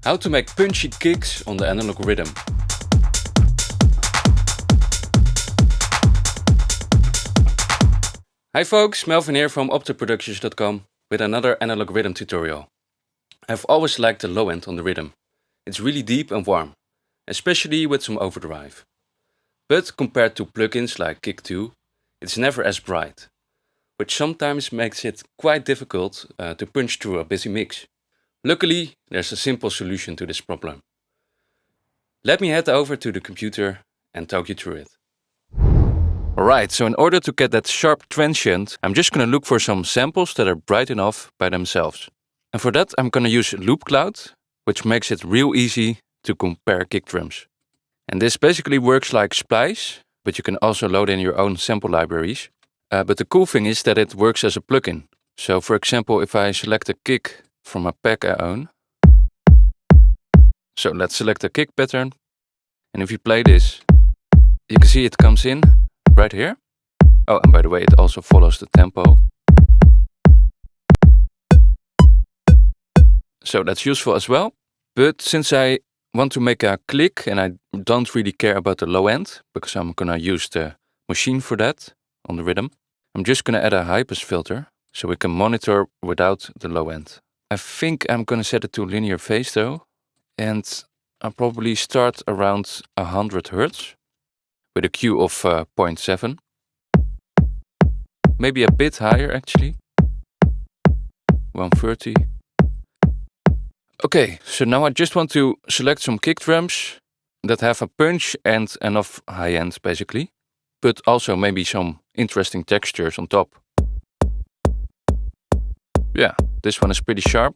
How to make punchy kicks on the Analog Rytm. Hi folks, Melvin here from Optoproductions.com with another Analog Rytm tutorial. I've always liked the low end on the rhythm. It's really deep and warm, especially with some overdrive. But compared to plugins like Kick 2, it's never as bright, which sometimes makes it quite difficult to punch through a busy mix. Luckily, there's a simple solution to this problem. Let me head over to the computer and talk you through it. Alright, so in order to get that sharp transient, I'm just gonna look for some samples that are bright enough by themselves. And for that, I'm gonna use Loop Cloud, which makes it real easy to compare kick drums. And this basically works like Splice, but you can also load in your own sample libraries. But the cool thing is that it works as a plugin. So for example, if I select a kick from a pack I own. So let's select a kick pattern. And if you play this, you can see it comes in right here. Oh, and by the way, it also follows the tempo. So that's useful as well. But since I want to make a click and I don't really care about the low end, because I'm gonna use the machine for that on the rhythm, I'm just gonna add a high pass filter so we can monitor without the low end. I think I'm gonna set it to linear phase though, and I'll probably start around 100 Hertz with a Q of 0.7. Maybe a bit higher actually, 130. Okay, so now I just want to select some kick drums that have a punch and enough high end basically, but also maybe some interesting textures on top. Yeah, this one is pretty sharp.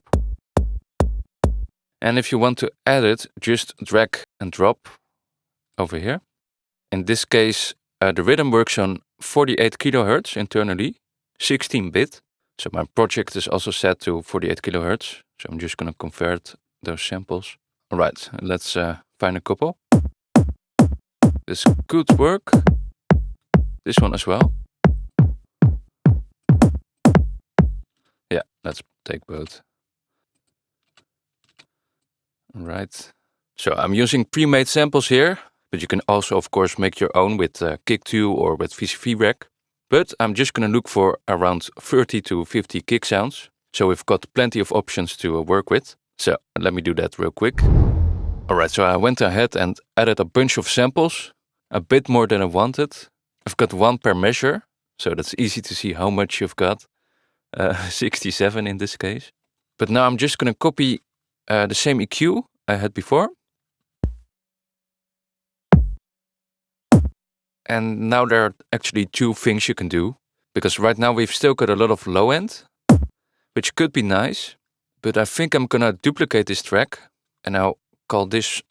And if you want to add it, just drag and drop over here. In this case, the rhythm works on 48 kHz internally, 16-bit. So my project is also set to 48 kHz. So I'm just gonna convert those samples. All right, let's find a couple. This could work. This one as well. Yeah, let's take both. All right. So I'm using pre-made samples here, but you can also, of course, make your own with Kick 2 or with VCV Rack. But I'm just gonna look for around 30 to 50 kick sounds. So we've got plenty of options to work with. So let me do that real quick. All right, so I went ahead and added a bunch of samples, a bit more than I wanted. I've got one per measure, so that's easy to see how much you've got. 67 in this case. But now I'm just gonna copy the same EQ I had before. And now there are actually two things you can do, because right now we've still got a lot of low end, which could be nice, but I think I'm gonna duplicate this track and I'll call this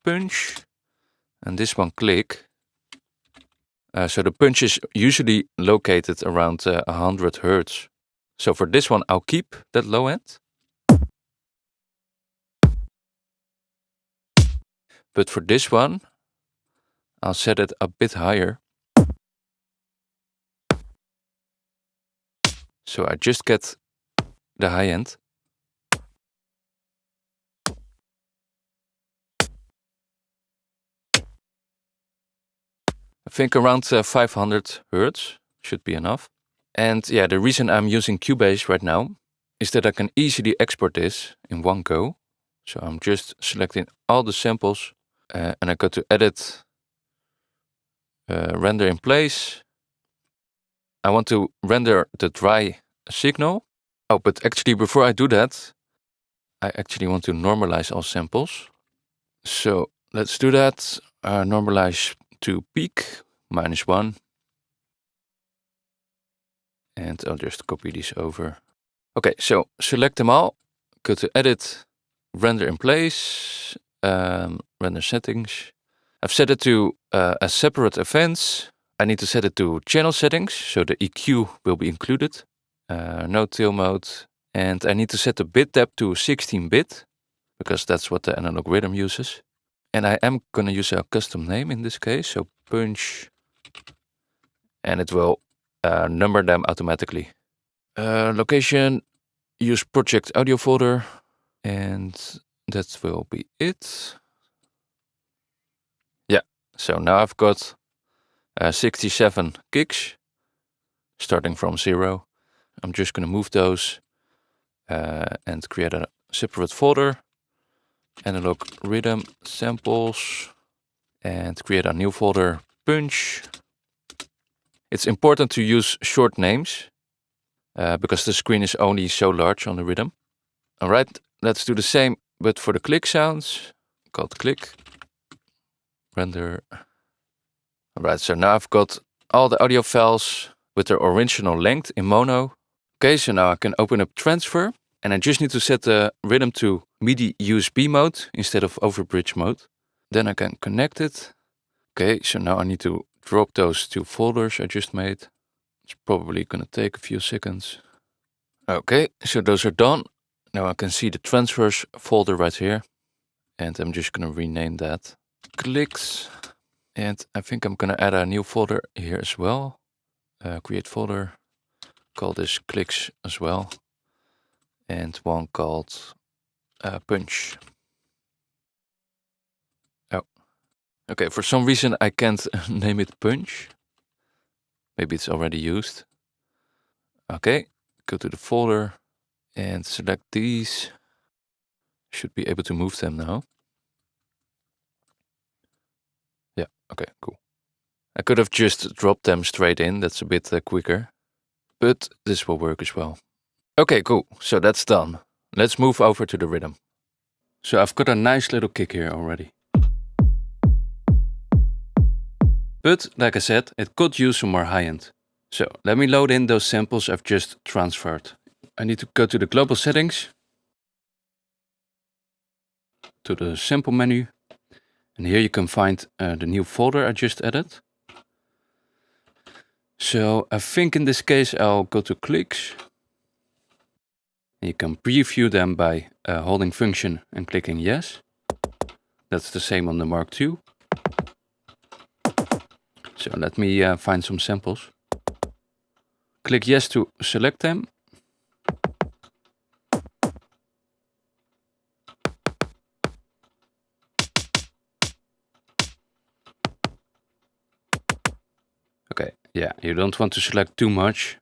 punch and this one click. So the punch is usually located around 100 Hertz. So for this one, I'll keep that low end. But for this one, I'll set it a bit higher. So I just get the high end. I think around 500 Hertz should be enough. And yeah, the reason I'm using Cubase right now is that I can easily export this in one go. So I'm just selecting all the samples and I go to edit, render in place. I want to render the dry signal. Oh, but actually before I do that, I actually want to normalize all samples. So let's do that. Normalize to peak, -1. And I'll just copy these over. Okay, so select them all. Go to edit, render in place, render settings. I've set it to a separate events. I need to set it to channel settings, so the EQ will be included. No tail mode. And I need to set the bit depth to 16-bit, because that's what the Analog Rytm uses. And I am gonna use a custom name in this case, so punch. And it will number them automatically. Location, use project audio folder, and that will be it. Yeah, so now I've got 67 kicks, starting from 0. I'm just going to move those and create a separate folder, Analog Rytm samples, and create a new folder, Punch. It's important to use short names because the screen is only so large on the rhythm. All right, let's do the same, but for the click sounds, called click, render. All right, so now I've got all the audio files with their original length in mono. Okay, so now I can open up transfer, and I just need to set the rhythm to MIDI USB mode instead of overbridge mode. Then I can connect it. Okay, so now I need to drop those 2 folders I just made. It's probably gonna take a few seconds. Okay, so those are done. Now I can see the transfers folder right here. And I'm just gonna rename that clicks. And I think I'm gonna add a new folder here as well. Create folder, call this clicks as well. And one called punch. Oh, okay, for some reason I can't name it punch. Maybe it's already used. Okay, go to the folder and select these. Should be able to move them now. Yeah, okay, cool. I could have just dropped them straight in, that's a bit quicker. But this will work as well. Okay, cool, so that's done. Let's move over to the rhythm. So I've got a nice little kick here already. But, like I said, it could use some more high-end. So let me load in those samples I've just transferred. I need to go to the global settings, to the sample menu, and here you can find the new folder I just added. So I think in this case I'll go to clicks. You can preview them by holding function and clicking yes. That's the same on the Mark II. So let me find some samples. Click yes to select them. Okay, yeah, you don't want to select too much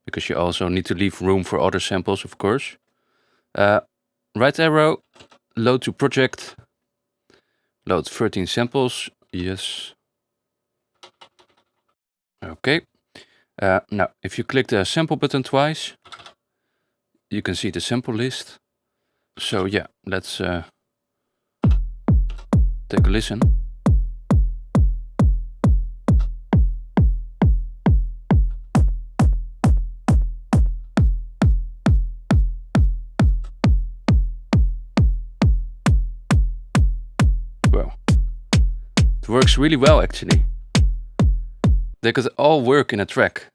because you also need to leave room for other samples, of course. Right arrow, load to project, load 13 samples, yes. Okay, now if you click the sample button twice, you can see the sample list. So yeah, let's take a listen. Well, it works really well actually. They could all work in a track.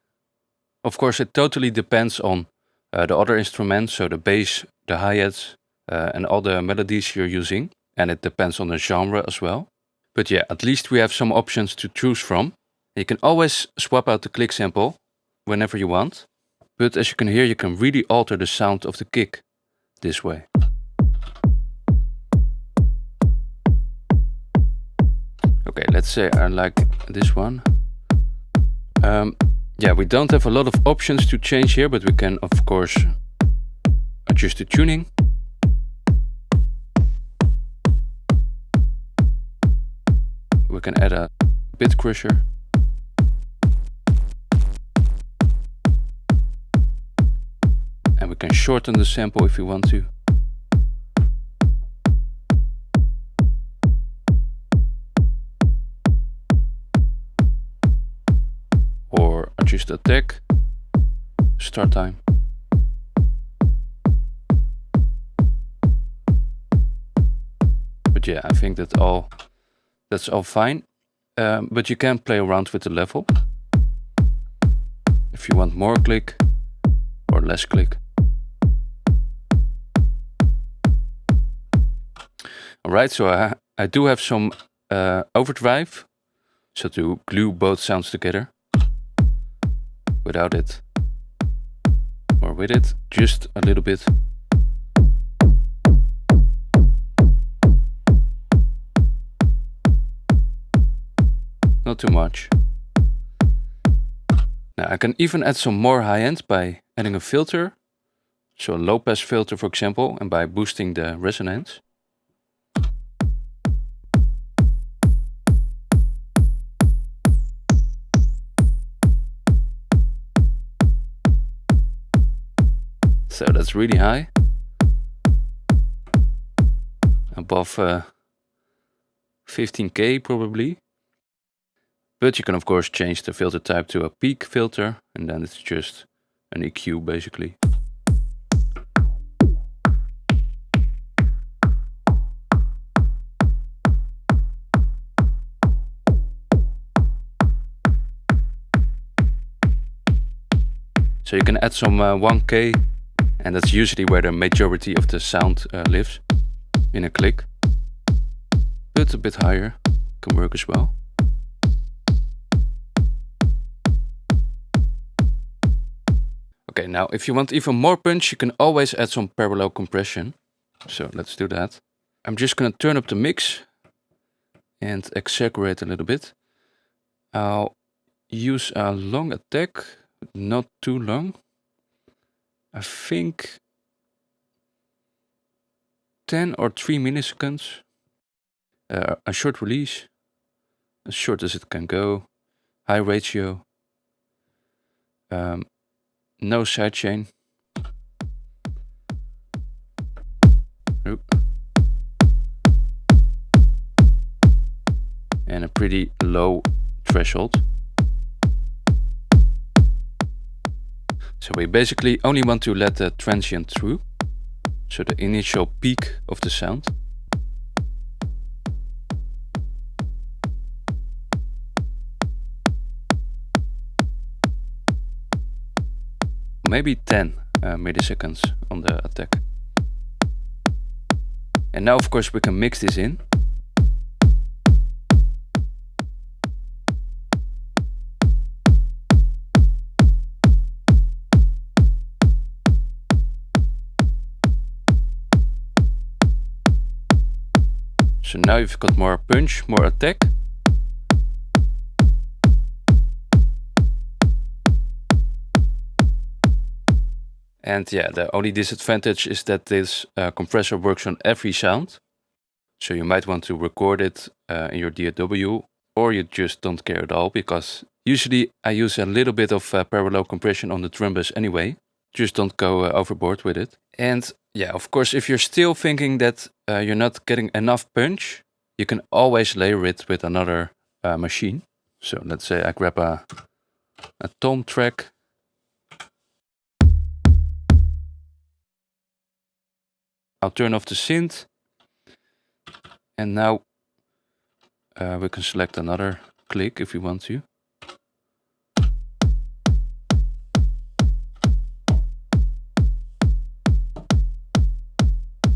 Of course, it totally depends on the other instruments, so the bass, the hi-hats, and all the melodies you're using. And it depends on the genre as well. But yeah, at least we have some options to choose from. You can always swap out the click sample whenever you want. But as you can hear, you can really alter the sound of the kick this way. Okay, let's say I like this one. Yeah, we don't have a lot of options to change here, but we can, of course, adjust the tuning. We can add a bit crusher. And we can shorten the sample if we want to. Or adjust the attack, start time. But yeah, I think that's all fine. But you can play around with the level. If you want more click or less click. Alright, so I do have some overdrive. So to glue both sounds together. Without it or with it, just a little bit. not too much. Now I can even add some more high-end by adding a filter. So a low-pass filter, for example, and by boosting the resonance. So that's really high. Above 15K probably. But you can of course change the filter type to a peak filter, and then it's just an EQ basically. So you can add some 1K, and that's usually where the majority of the sound lives, in a click. But a bit higher can work as well. Okay, now if you want even more punch, you can always add some parallel compression. So let's do that. I'm just gonna turn up the mix and exaggerate a little bit. I'll use a long attack, not too long. I think 10 or 3 milliseconds. A short release, as short as it can go. High ratio. No sidechain. And a pretty low threshold. So we basically only want to let the transient through. So the initial peak of the sound. Maybe 10 milliseconds on the attack. And now of course we can mix this in. So now you've got more punch, more attack. And yeah, the only disadvantage is that this compressor works on every sound. So you might want to record it in your DAW, or you just don't care at all, because usually I use a little bit of parallel compression on the drum bass anyway. Just don't go overboard with it. And yeah, of course, if you're still thinking that you're not getting enough punch, you can always layer it with another machine. So let's say I grab a tom track. I'll turn off the synth. And now we can select another click if we want to.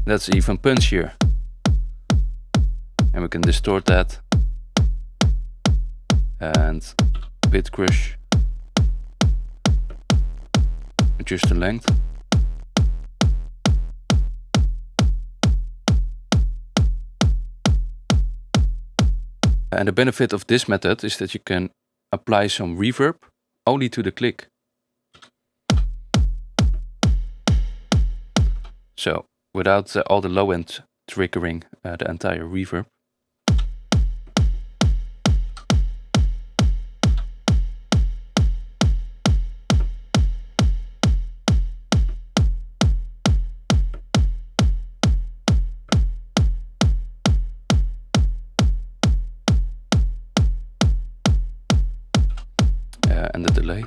That's even punchier. And we can distort that. And bit crush. Adjust the length. And the benefit of this method is that you can apply some reverb only to the click. So without all the low end triggering the entire reverb. And the delay.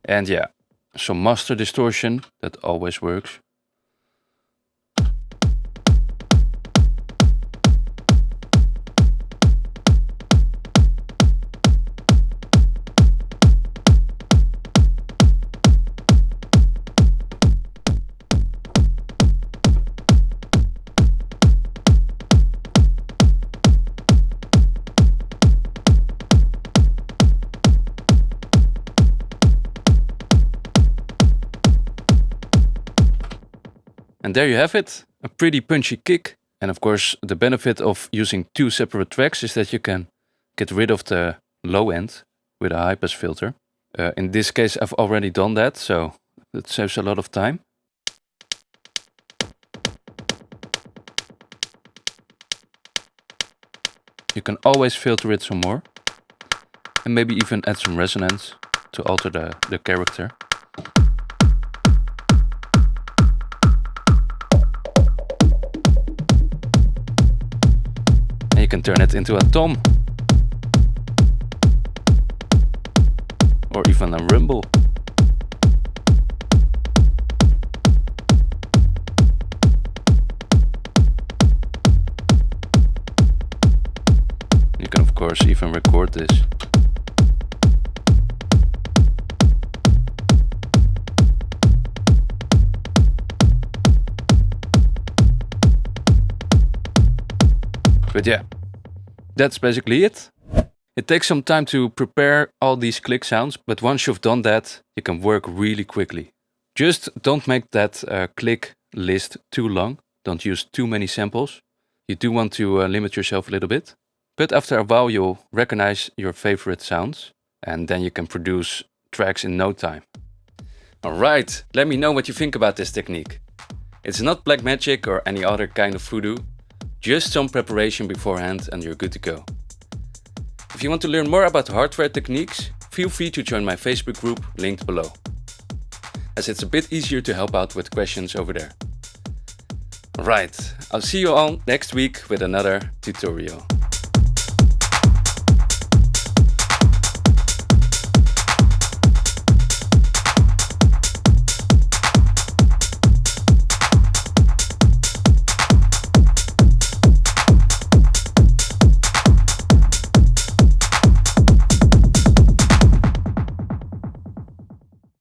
And yeah, some master distortion, that always works. And there you have it, a pretty punchy kick. And of course, the benefit of using 2 separate tracks is that you can get rid of the low end with a high pass filter. In this case, I've already done that, so it saves a lot of time. You can always filter it some more, and maybe even add some resonance to alter the character. And you can turn it into a tom, or even a rumble. You can of course even record this. But yeah, that's basically it. It takes some time to prepare all these click sounds, but once you've done that, you can work really quickly. Just don't make that click list too long. Don't use too many samples. You do want to limit yourself a little bit. But after a while, you'll recognize your favorite sounds, and then you can produce tracks in no time. Alright, let me know what you think about this technique. It's not black magic or any other kind of voodoo. Just some preparation beforehand and you're good to go. If you want to learn more about hardware techniques, feel free to join my Facebook group linked below, as it's a bit easier to help out with questions over there. Alright, I'll see you all next week with another tutorial.